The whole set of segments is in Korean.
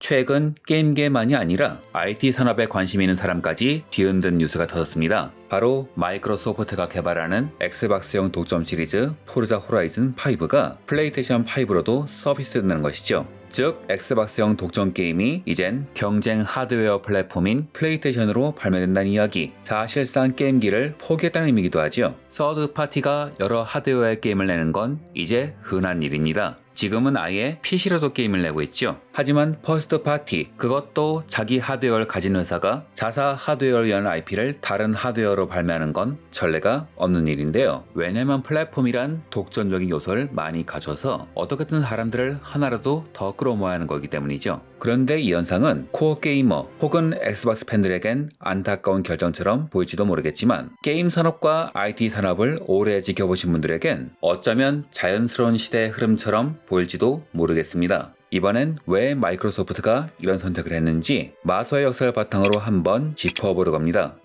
최근 게임계만이 아니라 IT 산업에 관심 있는 사람까지 뒤흔든 뉴스가 터졌습니다. 바로 마이크로소프트가 개발하는 엑스박스용 독점 시리즈 포르자 호라이즌 5가 플레이스테이션 5로도 서비스된다는 것이죠. 즉 엑스박스용 독점 게임이 이젠 경쟁 하드웨어 플랫폼인 플레이스테이션으로 발매된다는 이야기, 사실상 게임기를 포기했다는 의미이기도 하죠. 서드 파티가 여러 하드웨어의 게임을 내는 건 이제 흔한 일입니다. 지금은 아예 PC로도 게임을 내고 있죠. 하지만 퍼스트 파티, 그것도 자기 하드웨어를 가진 회사가 자사 하드웨어를 위한 IP를 다른 하드웨어로 발매하는 건 전례가 없는 일인데요. 왜냐면 플랫폼이란 독점적인 요소를 많이 가져서 어떻게든 사람들을 하나라도 더 끌어모아야 하는 거기 때문이죠. 그런데 이 현상은 코어 게이머 혹은 엑스박스 팬들에겐 안타까운 결정처럼 보일지도 모르겠지만 게임 산업과 IT 산업을 오래 지켜보신 분들에겐 어쩌면 자연스러운 시대의 흐름처럼 보일지도 모르겠습니다. 이번엔 왜 마이크로소프트가 이런 선택을 했는지 마소의 역사를 바탕으로 한번 짚어보려고 합니다.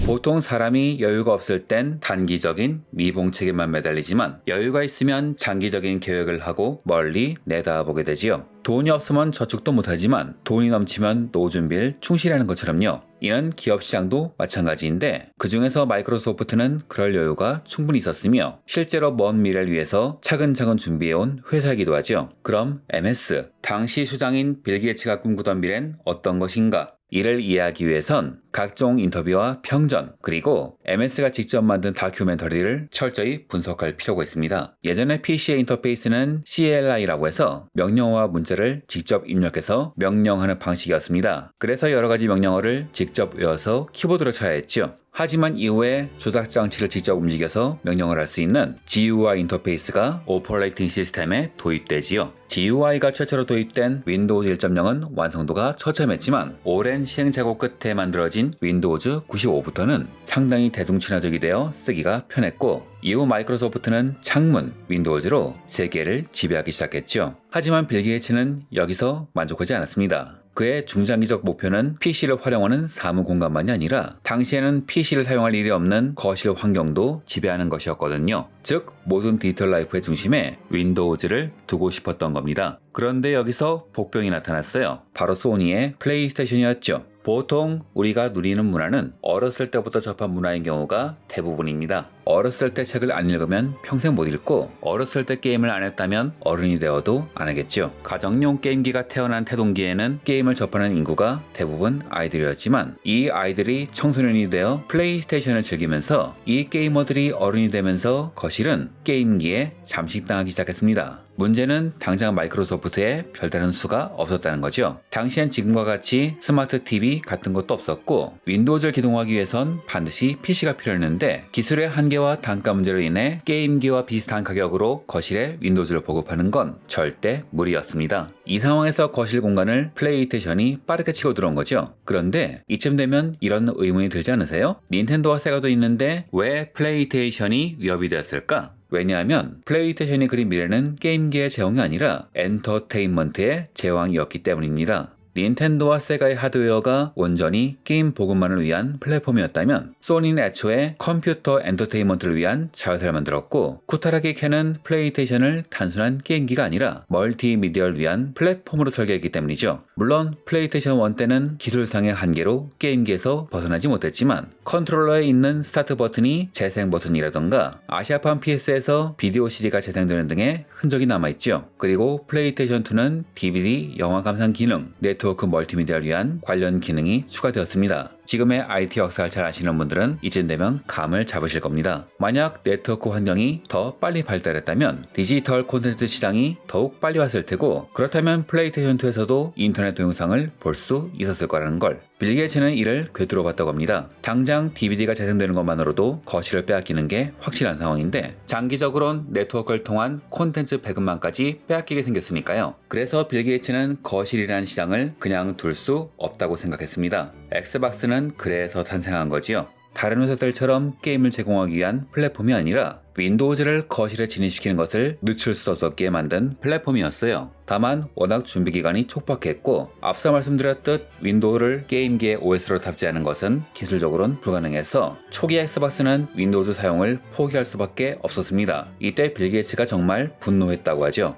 보통 사람이 여유가 없을 땐 단기적인 미봉책에만 매달리지만 여유가 있으면 장기적인 계획을 하고 멀리 내다보게 되지요. 돈이 없으면 저축도 못하지만 돈이 넘치면 노후 준비를 충실히 하는 것처럼요. 이는 기업 시장도 마찬가지인데 그 중에서 마이크로소프트는 그럴 여유가 충분히 있었으며 실제로 먼 미래를 위해서 차근차근 준비해온 회사이기도 하죠. 그럼 MS, 당시 수장인 빌 게이츠가 꿈꾸던 미래는 어떤 것인가? 이를 이해하기 위해선 각종 인터뷰와 평전, 그리고 MS가 직접 만든 다큐멘터리를 철저히 분석할 필요가 있습니다. 예전에 PC의 인터페이스는 CLI라고 해서 명령어와 문자를 직접 입력해서 명령하는 방식이었습니다. 그래서 여러가지 명령어를 직접 외워서 키보드로 쳐야 했죠. 하지만 이후에 조작 장치를 직접 움직여서 명령을 할 수 있는 GUI 인터페이스가 오퍼레이팅 시스템에 도입되지요. GUI가 최초로 도입된 윈도우즈 1.0은 완성도가 처참했지만 오랜 시행착오 끝에 만들어진 윈도우즈 95부터는 상당히 대중친화적이 되어 쓰기가 편했고 이후 마이크로소프트는 창문, 윈도우즈로 세계를 지배하기 시작했죠. 하지만 빌 게이츠는 여기서 만족하지 않았습니다. 그의 중장기적 목표는 PC를 활용하는 사무 공간만이 아니라 당시에는 PC를 사용할 일이 없는 거실 환경도 지배하는 것이었거든요. 즉 모든 디지털 라이프의 중심에 윈도우즈를 두고 싶었던 겁니다. 그런데 여기서 복병이 나타났어요. 바로 소니의 플레이스테이션이었죠. 보통 우리가 누리는 문화는 어렸을 때부터 접한 문화인 경우가 대부분입니다. 어렸을 때 책을 안 읽으면 평생 못 읽고 어렸을 때 게임을 안 했다면 어른이 되어도 안 하겠죠. 가정용 게임기가 태어난 태동기에는 게임을 접하는 인구가 대부분 아이들이었지만 이 아이들이 청소년이 되어 플레이스테이션을 즐기면서 이 게이머들이 어른이 되면서 거실은 게임기에 잠식당하기 시작했습니다. 문제는 당장 마이크로소프트에 별다른 수가 없었다는 거죠. 당시엔 지금과 같이 스마트 TV 같은 것도 없었고 윈도우즈를 기동하기 위해선 반드시 PC가 필요했는데 기술의 한계와 단가 문제로 인해 게임기와 비슷한 가격으로 거실에 윈도우즈를 보급하는 건 절대 무리였습니다. 이 상황에서 거실 공간을 플레이스테이션이 빠르게 치고 들어온 거죠. 그런데 이쯤 되면 이런 의문이 들지 않으세요? 닌텐도와 세가도 있는데 왜 플레이스테이션이 위협이 되었을까? 왜냐하면 플레이스테이션이 그린 미래는 게임기의 제왕이 아니라 엔터테인먼트의 제왕이었기 때문입니다. 닌텐도와 세가의 하드웨어가 온전히 게임 보급만을 위한 플랫폼이었다면 소니는 애초에 컴퓨터 엔터테인먼트를 위한 자회사를 만들었고 쿠타라기 캔은 플레이스테이션을 단순한 게임기가 아니라 멀티미디어를 위한 플랫폼으로 설계했기 때문이죠. 물론 플레이스테이션 1 때는 기술상의 한계로 게임기에서 벗어나지 못했지만 컨트롤러에 있는 스타트 버튼이 재생 버튼이라던가 아시아판 PS에서 비디오 CD가 재생되는 등의 흔적이 남아있죠. 그리고 플레이스테이션 2는 DVD 영화 감상 기능, 네트워크 멀티미디어를 위한 관련 기능이 추가되었습니다. 지금의 IT 역사를 잘 아시는 분들은 이쯤 되면 감을 잡으실 겁니다. 만약 네트워크 환경이 더 빨리 발달했다면 디지털 콘텐츠 시장이 더욱 빨리 왔을 테고 그렇다면 플레이스테이션2에서도 인터넷 동영상을 볼 수 있었을 거라는 걸. 빌 게이츠는 이를 꿰뚫어 봤다고 합니다. 당장 DVD가 재생되는 것만으로도 거실을 빼앗기는 게 확실한 상황인데 장기적으론 네트워크를 통한 콘텐츠 배급망까지 빼앗기게 생겼으니까요. 그래서 빌 게이츠는 거실이라는 시장을 그냥 둘 수 없다고 생각했습니다. 엑스박스는 그래서 탄생한 거지요. 다른 회사들처럼 게임을 제공하기 위한 플랫폼이 아니라 윈도우즈를 거실에 진입시키는 것을 늦출 수 없었기에 만든 플랫폼이었어요. 다만 워낙 준비 기간이 촉박했고 앞서 말씀드렸듯 윈도우를 게임기에 OS로 탑재하는 것은 기술적으로는 불가능해서 초기 엑스박스는 윈도우즈 사용을 포기할 수밖에 없었습니다. 이때 빌 게이츠가 정말 분노했다고 하죠.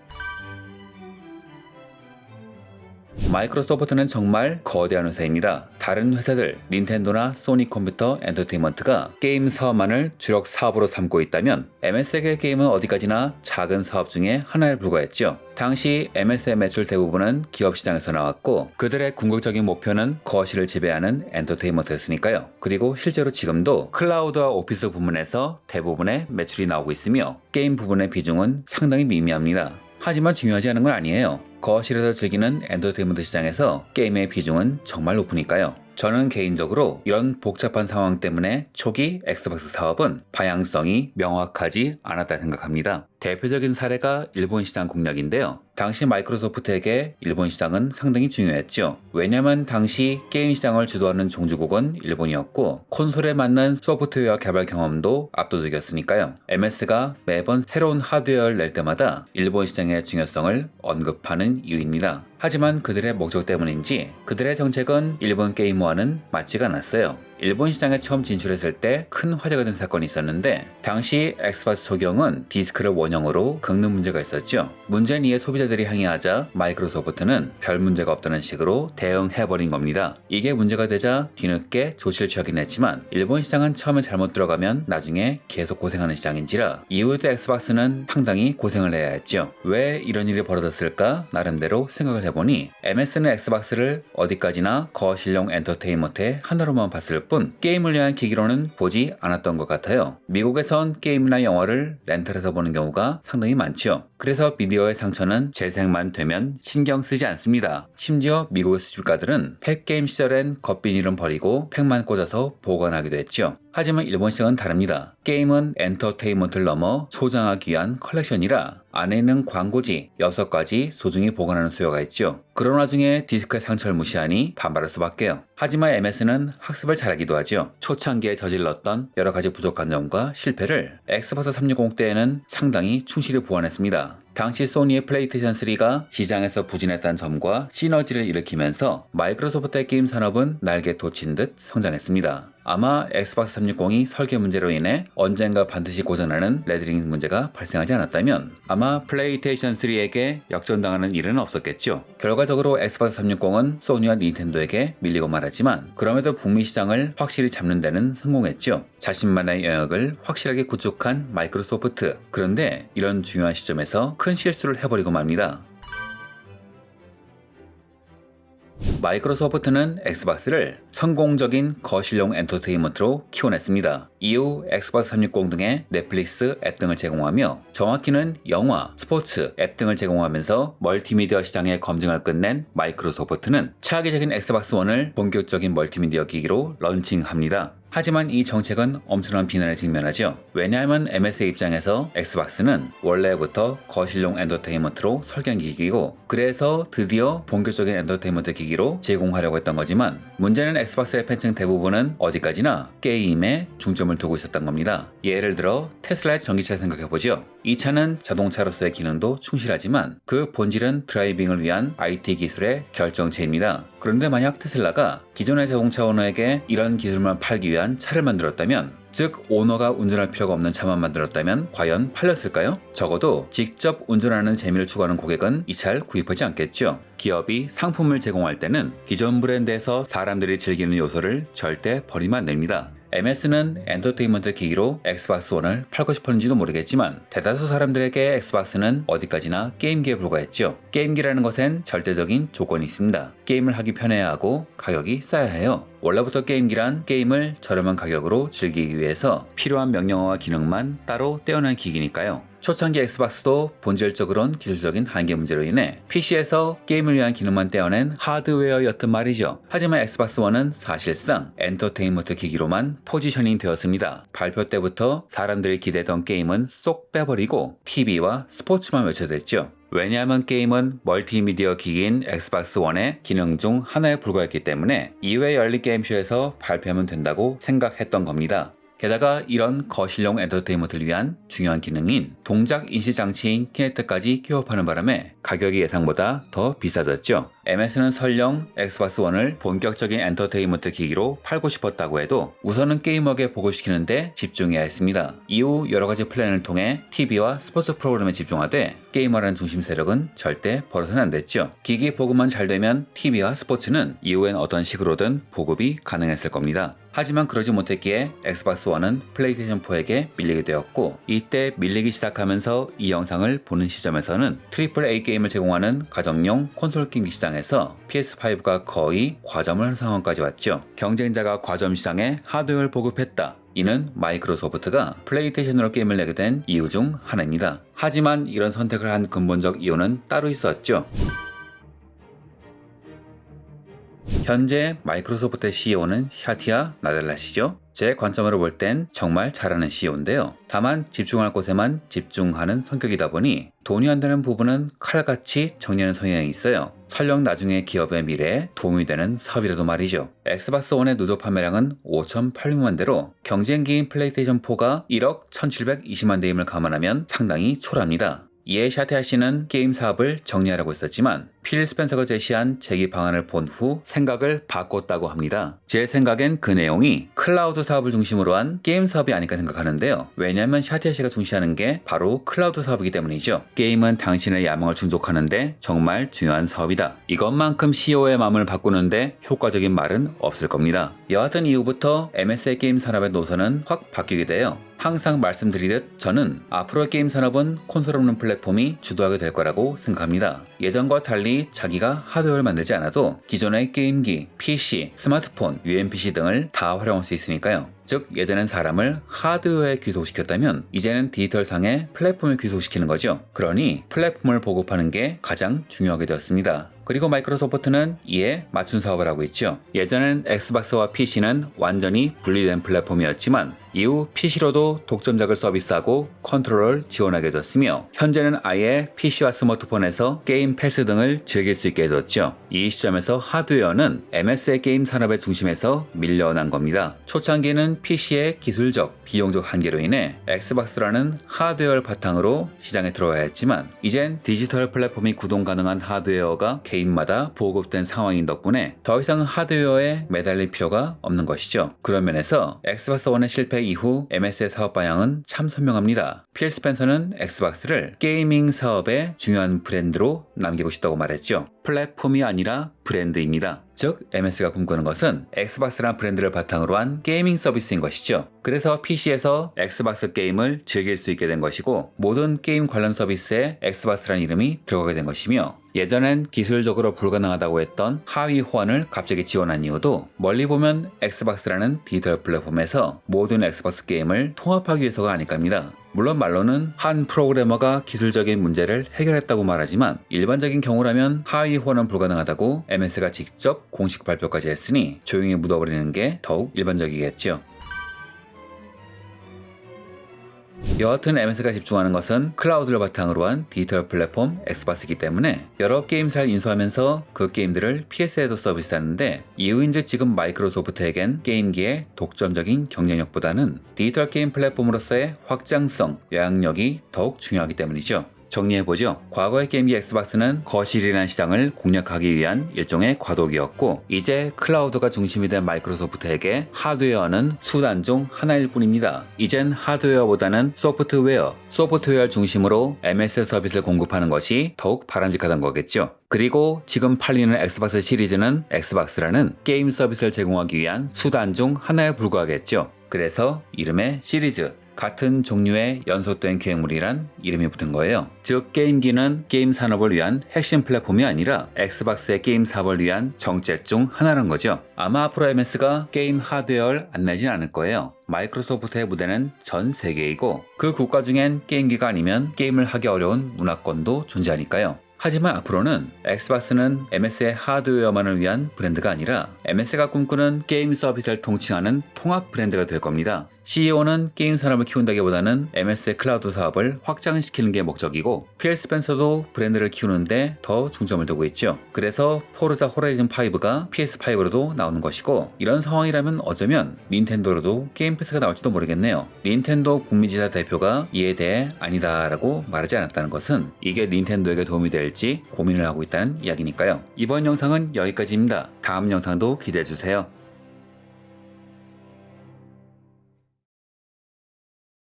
마이크로소프트는 정말 거대한 회사입니다. 다른 회사들, 닌텐도나 소니 컴퓨터 엔터테인먼트가 게임 사업만을 주력 사업으로 삼고 있다면 MS의 게임은 어디까지나 작은 사업 중에 하나에 불과했죠. 당시 MS의 매출 대부분은 기업 시장에서 나왔고 그들의 궁극적인 목표는 거실을 지배하는 엔터테인먼트였으니까요. 그리고 실제로 지금도 클라우드와 오피스 부문에서 대부분의 매출이 나오고 있으며 게임 부분의 비중은 상당히 미미합니다. 하지만 중요하지 않은 건 아니에요. 거실에서 즐기는 엔터테인먼트 시장에서 게임의 비중은 정말 높으니까요. 저는 개인적으로 이런 복잡한 상황 때문에 초기 엑스박스 사업은 방향성이 명확하지 않았다 생각합니다. 대표적인 사례가 일본 시장 공략인데요. 당시 마이크로소프트에게 일본 시장은 상당히 중요했죠. 왜냐면 당시 게임 시장을 주도하는 종주국은 일본이었고 콘솔에 맞는 소프트웨어 개발 경험도 압도적이었으니까요. MS가 매번 새로운 하드웨어를 낼 때마다 일본 시장의 중요성을 언급하는 이유입니다. 하지만 그들의 목적 때문인지 그들의 정책은 일본 게이머와는 맞지가 않았어요. 일본 시장에 처음 진출했을 때 큰 화제가 된 사건이 있었는데 당시 엑스박스 적용은 디스크를 원형으로 긁는 문제가 있었죠. 문제는 이에 소비자들이 항의하자 마이크로소프트는 별 문제가 없다는 식으로 대응해버린 겁니다. 이게 문제가 되자 뒤늦게 조치를 취하긴 했지만 일본 시장은 처음에 잘못 들어가면 나중에 계속 고생하는 시장인지라 이후에도 엑스박스는 상당히 고생을 해야 했죠. 왜 이런 일이 벌어졌을까 나름대로 생각을 해보니 MS는 엑스박스를 어디까지나 거실용 엔터테인먼트의 하나로만 봤을 뿐 게임을 위한 기기로는 보지 않았던 것 같아요. 미국에선 게임이나 영화를 렌탈해서 보는 경우가 상당히 많죠. 그래서 비디오의 상처는 재생만 되면 신경 쓰지 않습니다. 심지어 미국의 수집가들은 팩게임 시절엔 겉비닐은 버리고 팩만 꽂아서 보관하기도 했죠. 하지만 일본 시장은 다릅니다. 게임은 엔터테인먼트를 넘어 소장하기 위한 컬렉션이라 안에 있는 광고지 6가지 소중히 보관하는 수요가 있죠. 그런 와중에 디스크의 상처를 무시하니 반발할 수밖에요. 하지만 MS는 학습을 잘하기도 하죠. 초창기에 저질렀던 여러가지 부족한 점과 실패를 엑스박스 360 때에는 상당히 충실히 보완했습니다. 당시 소니의 플레이스테이션 3가 시장에서 부진했다는 점과 시너지를 일으키면서 마이크로소프트의 게임 산업은 날개 돋친 듯 성장했습니다. 아마 엑스박스 360이 설계 문제로 인해 언젠가 반드시 고장나는 레드링 문제가 발생하지 않았다면 아마 플레이스테이션 3에게 역전당하는 일은 없었겠죠. 결과적으로 엑스박스 360은 소니와 닌텐도에게 밀리고 말았지만 그럼에도 북미 시장을 확실히 잡는 데는 성공했죠. 자신만의 영역을 확실하게 구축한 마이크로소프트. 그런데 이런 중요한 시점에서 큰 실수를 해버리고 맙니다. 마이크로소프트는 엑스박스를 성공적인 거실용 엔터테인먼트로 키워냈습니다. 이후 엑스박스 360 등의 넷플릭스 앱 등을 제공하며 정확히는 영화, 스포츠 앱 등을 제공하면서 멀티미디어 시장의 검증을 끝낸 마이크로소프트는 차기적인 엑스박스 1을 본격적인 멀티미디어 기기로 런칭합니다. 하지만 이 정책은 엄청난 비난에 직면하죠. 왜냐하면 MS의 입장에서 엑스박스는 원래부터 거실용 엔터테인먼트로 설계한 기기이고 그래서 드디어 본격적인 엔터테인먼트 기기로 제공하려고 했던 거지만 문제는 엑스박스의 팬층 대부분은 어디까지나 게임에 중점을 두고 있었던 겁니다. 예를 들어 테슬라의 전기차를 생각해보죠. 이 차는 자동차로서의 기능도 충실하지만 그 본질은 드라이빙을 위한 IT 기술의 결정체입니다. 그런데 만약 테슬라가 기존의 자동차 오너에게 이런 기술만 팔기 위한 차를 만들었다면 즉 오너가 운전할 필요가 없는 차만 만들었다면 과연 팔렸을까요? 적어도 직접 운전하는 재미를 추구하는 고객은 이 차를 구입하지 않겠죠. 기업이 상품을 제공할 때는 기존 브랜드에서 사람들이 즐기는 요소를 절대 버리면 안 됩니다. MS는 엔터테인먼트 기기로 엑스박스 1을 팔고 싶었는지도 모르겠지만 대다수 사람들에게 엑스박스는 어디까지나 게임기에 불과했죠. 게임기라는 것엔 절대적인 조건이 있습니다. 게임을 하기 편해야 하고 가격이 싸야 해요. 원래부터 게임기란 게임을 저렴한 가격으로 즐기기 위해서 필요한 명령어와 기능만 따로 떼어낸 기기니까요. 초창기 엑스박스도 본질적으로는 기술적인 한계 문제로 인해 PC에서 게임을 위한 기능만 떼어낸 하드웨어였던 말이죠. 하지만 엑스박스 1은 사실상 엔터테인먼트 기기로만 포지셔닝 되었습니다. 발표 때부터 사람들이 기대던 게임은 쏙 빼버리고 TV와 스포츠만 외쳐댔죠. 왜냐하면 게임은 멀티미디어 기기인 엑스박스 1의 기능 중 하나에 불과했기 때문에 이후의 열린게임쇼에서 발표하면 된다고 생각했던 겁니다. 게다가 이런 거실용 엔터테인먼트를 위한 중요한 기능인 동작 인식 장치인 키네트까지 끼워파는 바람에 가격이 예상보다 더 비싸졌죠. MS는 설령 엑스박스 1을 본격적인 엔터테인먼트 기기로 팔고 싶었다고 해도 우선은 게이머에게 보급시키는데 집중해야 했습니다. 이후 여러가지 플랜을 통해 TV와 스포츠 프로그램에 집중하되 게이머라는 중심 세력은 절대 벌어서는 안 됐죠. 기기 보급만 잘 되면 TV와 스포츠는 이후엔 어떤 식으로든 보급이 가능했을 겁니다. 하지만 그러지 못했기에 엑스박스 1은 플레이스테이션 4에게 밀리게 되었고, 이때 밀리기 시작하면서 이 영상을 보는 시점에서는 AAA 게임을 제공하는 가정용 콘솔 게임기 시장에서 PS5가 거의 과점을 한 상황까지 왔죠. 경쟁자가 과점 시장에 하드웨어를 보급했다. 이는 마이크로소프트가 플레이스테이션으로 게임을 내게 된 이유 중 하나입니다. 하지만 이런 선택을 한 근본적 이유는 따로 있었죠. 현재 마이크로소프트의 CEO는 샤티아 나델라시죠. 제 관점으로 볼 땐 정말 잘하는 CEO인데요. 다만 집중할 곳에만 집중하는 성격이다 보니 돈이 안 되는 부분은 칼같이 정리하는 성향이 있어요. 설령 나중에 기업의 미래에 도움이 되는 사업이라도 말이죠. 엑스박스 1의 누적 판매량은 5,800만 대로 경쟁기인 플레이스테이션 4가 1억 1,720만 대임을 감안하면 상당히 초라합니다. 이에 샤티아 씨는 게임 사업을 정리하라고 했었지만 필 스펜서가 제시한 재기 방안을 본 후 생각을 바꿨다고 합니다. 제 생각엔 그 내용이 클라우드 사업을 중심으로 한 게임 사업이 아닐까 생각하는데요. 왜냐하면 샤티아 씨가 중시하는 게 바로 클라우드 사업이기 때문이죠. 게임은 당신의 야망을 충족하는데 정말 중요한 사업이다. 이것만큼 CEO의 마음을 바꾸는데 효과적인 말은 없을 겁니다. 여하튼 이후부터 MS의 게임 산업의 노선은 확 바뀌게 돼요. 항상 말씀드리듯 저는 앞으로 게임 산업은 콘솔 없는 플랫폼이 주도하게 될 거라고 생각합니다. 예전과 달리 자기가 하드웨어를 만들지 않아도 기존의 게임기, PC, 스마트폰, UMPC 등을 다 활용할 수 있으니까요. 즉 예전엔 사람을 하드웨어에 귀속시켰다면 이제는 디지털상의 플랫폼에 귀속시키는 거죠. 그러니 플랫폼을 보급하는 게 가장 중요하게 되었습니다. 그리고 마이크로소프트는 이에 맞춘 사업을 하고 있죠. 예전엔 엑스박스와 PC는 완전히 분리된 플랫폼이었지만 이후 PC로도 독점작을 서비스하고 컨트롤을 지원하게 됐으며 현재는 아예 PC와 스마트폰에서 게임 패스 등을 즐길 수 있게 해뒀죠. 이 시점에서 하드웨어는 MS의 게임 산업의 중심에서 밀려난 겁니다. 초창기는 PC의 기술적, 비용적 한계로 인해 엑스박스라는 하드웨어를 바탕으로 시장에 들어와야 했지만 이젠 디지털 플랫폼이 구동 가능한 하드웨어가 개인마다 보급된 상황인 덕분에 더 이상 하드웨어에 매달릴 필요가 없는 것이죠. 그런 면에서 엑스박스 1의 실패 이후 MS의 사업 방향은 참 선명합니다. 필 스펜서는 엑스박스를 게이밍 사업의 중요한 브랜드로 남기고 싶다고 말했죠. 플랫폼이 아니라 브랜드입니다. 즉 MS가 꿈꾸는 것은 엑스박스라는 브랜드를 바탕으로 한 게이밍 서비스인 것이죠. 그래서 PC에서 엑스박스 게임을 즐길 수 있게 된 것이고 모든 게임 관련 서비스에 엑스박스라는 이름이 들어가게 된 것이며 예전엔 기술적으로 불가능하다고 했던 하위 호환을 갑자기 지원한 이유도 멀리 보면 엑스박스라는 디지털 플랫폼에서 모든 엑스박스 게임을 통합하기 위해서가 아닐까 합니다. 물론 말로는 한 프로그래머가 기술적인 문제를 해결했다고 말하지만 일반적인 경우라면 하위 호환은 불가능하다고 MS가 직접 공식 발표까지 했으니 조용히 묻어버리는 게 더욱 일반적이겠죠. 여하튼 MS가 집중하는 것은 클라우드를 바탕으로 한 디지털 플랫폼 엑스박스이기 때문에 여러 게임사를 인수하면서 그 게임들을 PS에도 서비스하는데 이유인즉 지금 마이크로소프트에겐 게임기의 독점적인 경쟁력보다는 디지털 게임 플랫폼으로서의 확장성, 영향력이 더욱 중요하기 때문이죠. 정리해보죠. 과거의 게임기 엑스박스는 거실이라는 시장을 공략하기 위한 일종의 과도기였고 이제 클라우드가 중심이 된 마이크로소프트에게 하드웨어는 수단 중 하나일 뿐입니다. 이젠 하드웨어보다는 소프트웨어 중심으로 MS 서비스를 공급하는 것이 더욱 바람직하다는 거겠죠. 그리고 지금 팔리는 엑스박스 시리즈는 엑스박스라는 게임 서비스를 제공하기 위한 수단 중 하나에 불과하겠죠. 그래서 이름의 시리즈, 같은 종류의 연속된 계획물이란 이름이 붙은 거예요. 즉 게임기는 게임 산업을 위한 핵심 플랫폼이 아니라 엑스박스의 게임 사업을 위한 정책 중 하나란 거죠. 아마 앞으로 MS가 게임 하드웨어를 안 내진 않을 거예요. 마이크로소프트의 무대는 전 세계이고 그 국가 중엔 게임기가 아니면 게임을 하기 어려운 문화권도 존재하니까요. 하지만 앞으로는 엑스박스는 MS의 하드웨어만을 위한 브랜드가 아니라 MS가 꿈꾸는 게임 서비스를 통칭하는 통합 브랜드가 될 겁니다. CEO는 게임 산업을 키운다기보다는 MS의 클라우드 사업을 확장시키는 게 목적이고 필 스펜서도 브랜드를 키우는데 더 중점을 두고 있죠. 그래서 포르자 호라이즌 5가 PS5로도 나오는 것이고 이런 상황이라면 어쩌면 닌텐도로도 게임 패스가 나올지도 모르겠네요. 닌텐도 북미지사 대표가 이에 대해 아니다라고 말하지 않았다는 것은 이게 닌텐도에게 도움이 될지 고민을 하고 있다는 이야기니까요. 이번 영상은 여기까지입니다. 다음 영상도 기대해주세요.